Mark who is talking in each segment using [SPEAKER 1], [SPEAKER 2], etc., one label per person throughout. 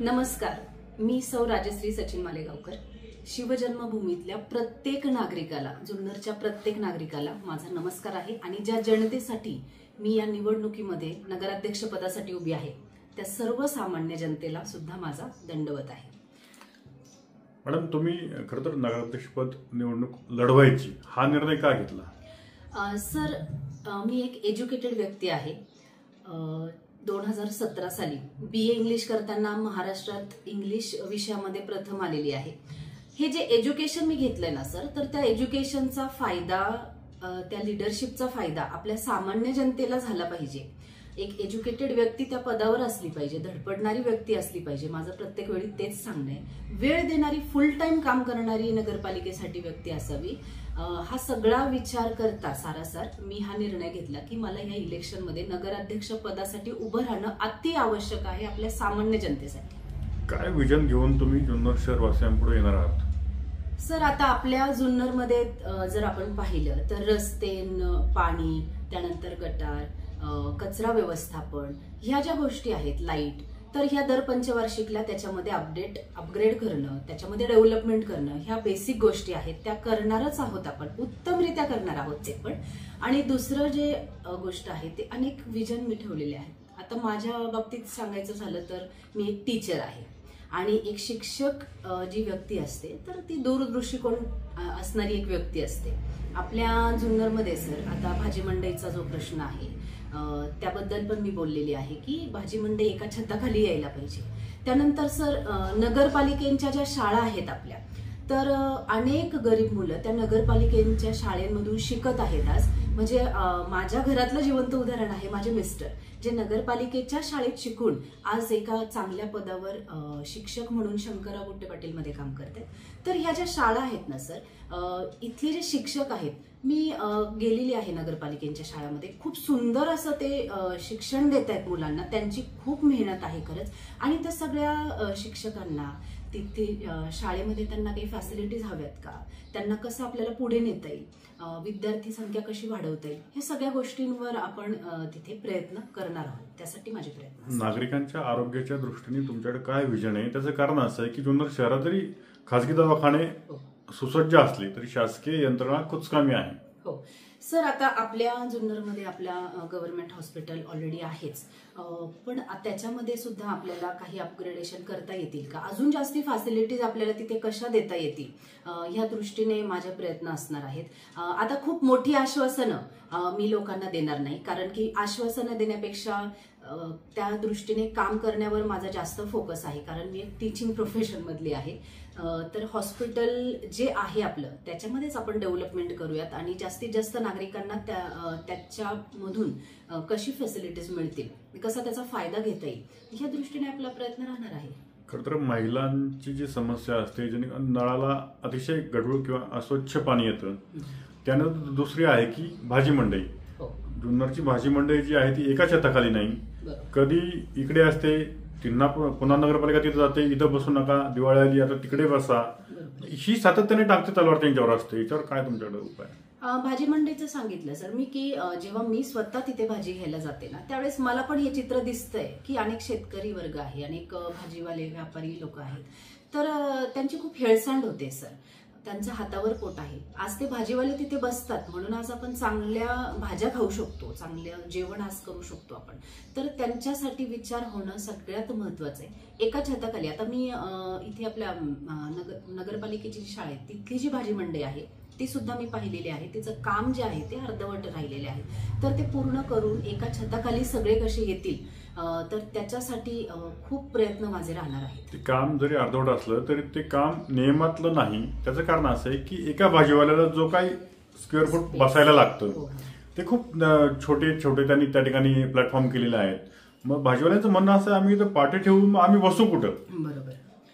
[SPEAKER 1] नमस्कार, मी सौ राजश्री सचिन मालेगावकर। शिवजन्मभूमीतल्या प्रत्येक नागरिकाला, जुन्नरच्या प्रत्येक नागरिकाला माझा नमस्कार आहे। आणि ज्या जनतेसाठी मी या निवडणुकीमध्ये नगराध्यक्ष पदासाठी उभी आहे त्या सर्वसामान्य जनतेला सुद्धा माझा दंडवत आहे।
[SPEAKER 2] मॅडम, तुम्ही खरं तर नगराध्यक्षपद निवडणूक लढवायची हा निर्णय का घेतला?
[SPEAKER 1] सर, मी एक एज्युकेटेड व्यक्ती आहे। 2017 साली BA इंग्लिश करताना महाराष्ट्रात इंग्लिश विषयामध्ये प्रथम आलेली आहे। हे जे एज्युकेशन मी घेतलंय ना सर, तर त्या एज्युकेशनचा फायदा, त्या लिडरशिपचा फायदा आपल्या सामान्य जनतेला झाला पाहिजे। एक एज्युकेटेड व्यक्ती त्या पदावर असली पाहिजे, धडपडणारी व्यक्ती असली पाहिजे। माझं प्रत्येक वेळी तेच सांगणं आहे। वेळ देणारी, फुल टाइम काम करणारी नगरपालिकेसाठी व्यक्ती असावी। हा सगळा विचार करता सारासार मी हा निर्णय घेतला की मला या इलेक्शनमध्ये नगराध्यक्ष पदासाठी उभं राहणं अति आवश्यक आहे आपल्या सामान्य जनतेसाठी।
[SPEAKER 2] काय विजन घेऊन तुम्ही जुन्नर शहरवासियांपुढे येणार आहात?
[SPEAKER 1] सर, आता आपल्या जुन्नरमध्ये जर आपण पाहिलं तर रस्ते, पाणी, त्यानंतर गटार, कचरा व्यवस्थापन, ह्या ज्या गोष्टी आहेत, लाईट, तर ह्या दर पंचवार्षिकला त्याच्यामध्ये अपग्रेड करणं, त्याच्यामध्ये डेव्हलपमेंट करणं, ह्या बेसिक गोष्टी आहेत त्या करणारच आहोत आपण, उत्तमरित्या करणार आहोत ते पण। आणि दुसरं जे गोष्ट आहे ते अनेक विजन मी ठेवलेले आहेत। आता माझ्या बाबतीत सांगायचं झालं तर मी एक टीचर आहे आणि एक शिक्षक जी व्यक्ती असते तर ती दूरदृष्टिकोन असणारी एक व्यक्ती असते। आपल्या जुन्नरमध्ये सर आता भाजी मंडईचा जो प्रश्न आहे त्याबद्दल पण मी बोललेली आहे की भाजी मंडई एका छताखाली यायला पाहिजे। त्यानंतर सर, नगरपालिकेच्या ज्या शाळा आहेत आपल्या, तर अनेक गरीब मुलं त्या नगरपालिकेच्या शाळेमधून शिकत आहेत आज। म्हणजे माझ्या घरातलं जिवंत उदाहरण आहे माझे मिस्टर, जे नगरपालिकेच्या शाळेत शिकून आज एका चांगल्या पदावर शिक्षक म्हणून शंकरराव गुट्टे पाटील मध्ये काम करतात। तर ह्या ज्या शाळा आहेत ना सर, इथले जे शिक्षक आहेत, मी गेलेली आहे नगरपालिकेच्या शाळामध्ये, खूप सुंदर असं ते शिक्षण देत आहेत मुलांना। त्यांची खूप मेहनत आहे खरंच। आणि त्या सगळ्या शिक्षकांना तिथे शाळेमध्ये त्यांना काही फॅसिलिटीज हव्यात का, त्यांना कसं आपल्याला पुढे नेता येईल, विद्यार्थी संख्या कशी वाढवता येईल, हे सगळ्या गोष्टींवर आपण तिथे प्रयत्न करणार आहोत। त्यासाठी माझे प्रयत्न।
[SPEAKER 2] नागरिकांच्या आरोग्याच्या दृष्टीने तुमच्याकडे काय विजन आहे? त्याचं कारण असं आहे की जुन्नर शहरात जरी खासगी दवाखाने सुसज्ज असले तरी शासकीय यंत्रणा कुचकामी आहे।
[SPEAKER 1] हो सर, आता आपल्या जुन्नरमध्ये आपल्या गव्हर्नमेंट हॉस्पिटल ऑलरेडी आहेच, पण त्याच्यामध्ये सुद्धा आपल्याला काही अपग्रेडेशन करता येतील का, अजून जास्ती फॅसिलिटीज आपल्याला तिथे कशा देता येतील, ह्या दृष्टीने माझे प्रयत्न असणार आहेत। आता खूप मोठी आश्वासनं मी लोकांना देणार नाही, कारण की आश्वासनं देण्यापेक्षा त्या दृष्टीने काम करण्यावर माझा जास्त फोकस आहे, कारण मी एक टीचिंग प्रोफेशन मधली आहे। तर हॉस्पिटल जे आहे आपलं त्याच्यामध्येच आपण डेव्हलपमेंट करूयात आणि जास्तीत जास्त नागरिकांना त्याच्यामधून कशी फॅसिलिटीज मिळतील, कसा त्याचा फायदा घेता येईल, ह्या दृष्टीने आपला प्रयत्न राहणार आहे।
[SPEAKER 2] खरं तर महिलांची जी समस्या असते, ज्याने नळाला अतिशय गढूळ किंवा अस्वच्छ पाणी येतं, त्यानंतर दुसरी आहे की भाजी मंडई। जुन्नरची भाजी मंडई जी आहे ती एका छताखाली नाही, कधी इकडे असते, त्यांना पुन्हा नगरपालिका तिथे जाते, इथं बसू नका, दिवाळी आली आता तिकडे बसा, ही सातत्याने टाकते तलवार त्यांच्यावर असते। याच्यावर काय तुमच्याकडे उपाय?
[SPEAKER 1] भाजी मंडईचं सांगितलं सर मी की जेव्हा मी स्वतः तिथे भाजी घ्यायला जाते ना, त्यावेळेस मला पण हे चित्र दिसतंय की अनेक शेतकरी वर्ग आहे, अनेक भाजीवाले व्यापारी लोक आहेत, तर त्यांची खूप हेळसांड होते सर। त्यांच्या हातावर पोट आहे, आज ते भाजीवाले तिथे बसतात म्हणून आज आपण चांगल्या भाज्या खाऊ शकतो, चांगलं जेवण आज करू शकतो आपण। तर त्यांच्यासाठी विचार होणं सगळ्यात महत्वाचं आहे। एका छताखाली आता मी इथे आपल्या नगरपालिकेची शाळा आहे, तिथली जी भाजी मंडई आहे ती सुद्धा मी पाहिलेली आहे, तिचं काम जे आहे ते अर्धवट राहिलेले आहे, तर ते पूर्ण करून एका छताखाली सगळे कसे येतील, तर त्याच्यासाठी खूप प्रयत्न माझे राहणार आहेत।
[SPEAKER 2] ते काम जरी अर्धवट असलं तरी ते काम नियमातलं नाही। त्याचं कारण असं आहे की एका भाजीवाल्याला जो काही स्क्वेअर फूट बसायला लागतं ते खूप छोटे छोटे त्यांनी त्या ठिकाणी प्लॅटफॉर्म केलेले आहेत। मग भाजीवाल्यांचं म्हणणं असं आम्ही इथं पाटे ठेवून आम्ही बसू कुठं?
[SPEAKER 1] बरोबर,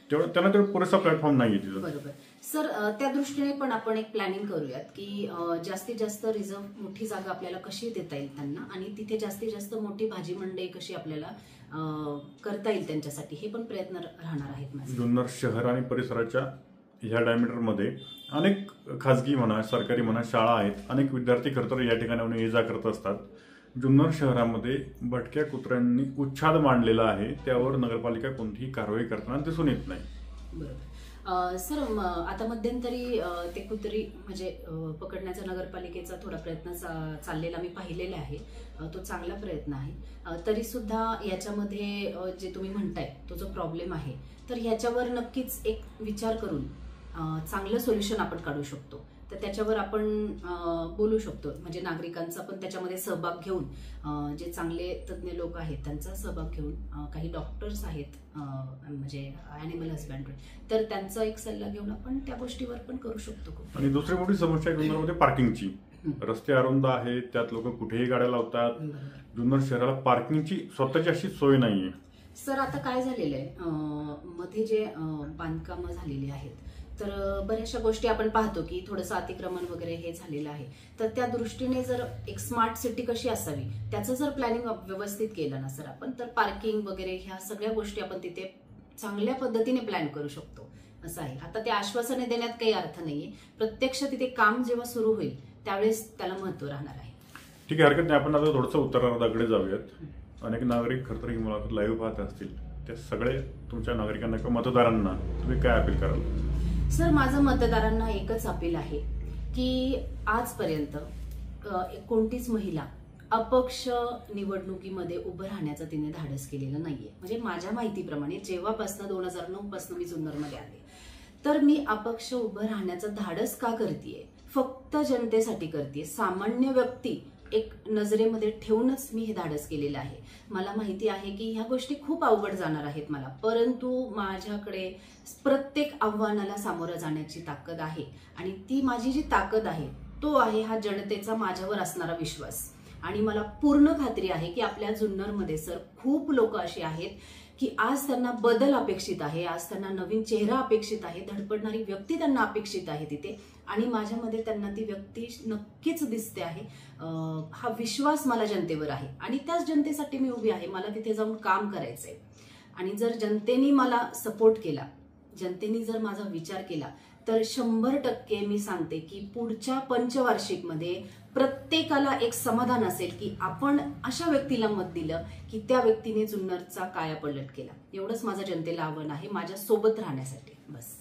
[SPEAKER 2] तेवढं त्यांना तेवढा पुरेसा प्लॅटफॉर्म नाही तिथं।
[SPEAKER 1] बरोबर सर, त्या दृष्टीने पण आपण एक प्लॅनिंग करूयात की जास्तीत जास्त रिझर्व मोठी जागा आपल्याला कशी देता येईल त्यांना, आणि तिथे जास्तीत जास्त मोठी भाजी मंडई कशी आपल्याला करता येईल त्यांच्यासाठी, हे पण प्रयत्न राहणार आहेत माझे।
[SPEAKER 2] जुन्नर शहर आणि परिसराच्या ह्या डायमीटरमध्ये अनेक खाजगी म्हणा, सरकारी म्हणा शाळा आहेत, अनेक विद्यार्थी खरं तर या ठिकाणी ये जा करत असतात। जुन्नर शहरामध्ये भटक्या कुत्र्यांनी उच्छाद मांडलेला आहे, त्यावर नगरपालिका कोणतीही कारवाई करताना दिसून येत नाही.
[SPEAKER 1] बरोबर सर, आता मध्यंतरी ते कुत्री म्हणजे पकडण्याचा नगरपालिकेचा थोडा प्रयत्न चाललेला मी पाहिलेला आहे. तो चांगला प्रयत्न आहे. तरी सुद्धा याच्यामध्ये जे तुम्ही म्हणताय तो जो प्रॉब्लेम आहे, तर याच्यावर नक्कीच एक विचार करून चांगलं सोल्युशन आपण काढू शकतो. तर त्याच्यावर आपण बोलू शकतो. म्हणजे नागरिकांचा पण त्याच्यामध्ये सहभाग घेऊन, जे चांगले तज्ज्ञ लोक आहेत त्यांचा सहभाग घेऊन, काही डॉक्टर्स आहेत म्हणजे ॲनिमल हजबंड्री, तर त्यांचा एक सल्ला घेऊन आपण त्या गोष्टीवर पण करू शकतो.
[SPEAKER 2] आणि दुसरी मोठी समस्या आहे जुन्नरमध्ये पार्किंगची. रस्ते अरुंद आहेत, त्यात लोक कुठेही गाड्या लावतात. जुन्नर शहराला पार्किंगची स्वतःची अशी सोय नाहीये.
[SPEAKER 1] सर आता काय झालेलं आहे, मध्ये जे बांधकामं झालेली आहेत, तर बऱ्याचशा गोष्टी आपण पाहतो की थोडंसं अतिक्रमण वगैरे हे झालेलं आहे. तर त्या दृष्टीने जर एक स्मार्ट सिटी कशी असावी त्याचं जर प्लॅनिंग व्यवस्थित केलं ना सर आपण, तर पार्किंग वगैरे ह्या सगळ्या गोष्टी आपण तिथे चांगल्या पद्धतीने प्लॅन करू शकतो असं आहे. आता ते आश्वासने देण्यात काही अर्थ नाहीये. प्रत्यक्ष तिथे काम जेव्हा सुरू होईल त्यावेळेस त्याला महत्व राहणार आहे.
[SPEAKER 2] ठीक आहे, हरकत नाही. आपण आता थोडंसं उत्तरार्धाकडे जाऊयात. अनेक नागरिक खरं तर ही मुलाखत लाईव्ह पाहत असतील. त्या सगळे तुमच्या नागरिकांना किंवा मतदारांना तुम्ही काय अपील कराल?
[SPEAKER 1] सर, माझं मतदारांना एकच अपील आहे की आजपर्यंत कोणतीच महिला अपक्ष निवडणुकीमध्ये उभं राहण्याचं तिने धाडस केलेलं नाहीये. म्हणजे माझ्या माहितीप्रमाणे जेव्हापासून 2009 पासून मी जुन्नरमध्ये आले, तर मी अपक्ष उभं राहण्याचं धाडस का करतेय? फक्त जनतेसाठी करतेय. सामान्य व्यक्ती एक नजरेमध्ये ठेवूनच मी हे धाडस केलेलं आहे. मला माहिती आहे की ह्या गोष्टी खूप अवघड जाणार आहेत मला, परंतु माझ्याकडे प्रत्येक आव्हानाला सामोरं जाण्याची ताकद आहे. आणि ती माझी जी ताकद आहे तो आहे हा जनतेचा माझ्यावर असणारा विश्वास. आणि मला पूर्ण खात्री आहे की आपल्या जुन्नरमध्ये सर खूप लोक असे आहेत की आज त्यांना बदल अपेक्षित आहे, आज त्यांना नवीन चेहरा अपेक्षित आहे, धडपडणारी व्यक्ती त्यांना अपेक्षित आहे तिथे. आणि माझ्यामध्ये त्यांना ती व्यक्ती नक्कीच दिसते आहे. हा विश्वास मला जनतेवर आहे आणि त्याच जनतेसाठी मी उभी आहे. मला तिथे जाऊन काम करायचंय. आणि जर जनतेने मला सपोर्ट केला, जनतेने जर माझा विचार केला, तर 100% मी सांगते की पुढच्या पंचवार्षिकमध्ये प्रत्येकाला एक समाधान असेल की आपण अशा व्यक्तीला मत दिलं की त्या व्यक्तीने जुन्नरचा कायापलट केला. एवढंच माझं जनतेला आव्हान आहे माझ्या सोबत राहण्यासाठी. बस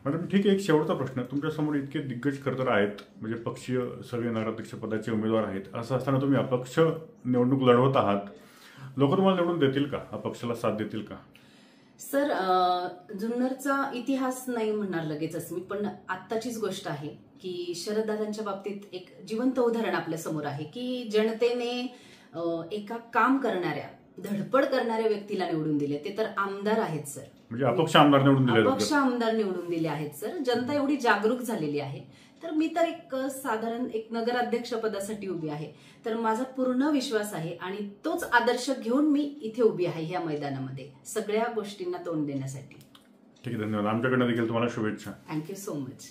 [SPEAKER 2] मॅडम, ठीक आहे. एक शेवटचा प्रश्न. तुमच्यासमोर इतके दिग्गज खरंतर आहेत, म्हणजे पक्षीय सगळे नगराध्यक्ष पदाचे उमेदवार आहेत. असं असताना तुम्ही अपक्ष निवडणूक लढवत आहात. लोक तुम्हाला निवडून देतील का? अपक्षाला साथ देतील का?
[SPEAKER 1] सर, जुन्नरचा इतिहास नाही म्हणणार लगेचच मी, पण आत्ताचीच गोष्ट आहे की शरददादांच्या बाबतीत एक जिवंत उदाहरण आपल्या समोर आहे की जनतेने एका काम करणाऱ्या, धडपड करणाऱ्या व्यक्तीला निवडून दिले. ते तर आमदार आहेत सर.
[SPEAKER 2] म्हणजे अपक्ष आमदार निवडून दिले.
[SPEAKER 1] अपक्ष आमदार निवडून दिले आहेत सर. जनता एवढी जागरूक झालेली आहे. तर मी तर एक साधारण एक नगराध्यक्ष पदासाठी उभी आहे. तर माझा पूर्ण विश्वास आहे आणि तोच आदर्श घेऊन मी इथे उभी आहे ह्या मैदानामध्ये सगळ्या गोष्टींना तोंड देण्यासाठी.
[SPEAKER 2] ठीक आहे, धन्यवाद. आमच्याकडनं देखील तुम्हाला शुभेच्छा.
[SPEAKER 1] Thank you so much.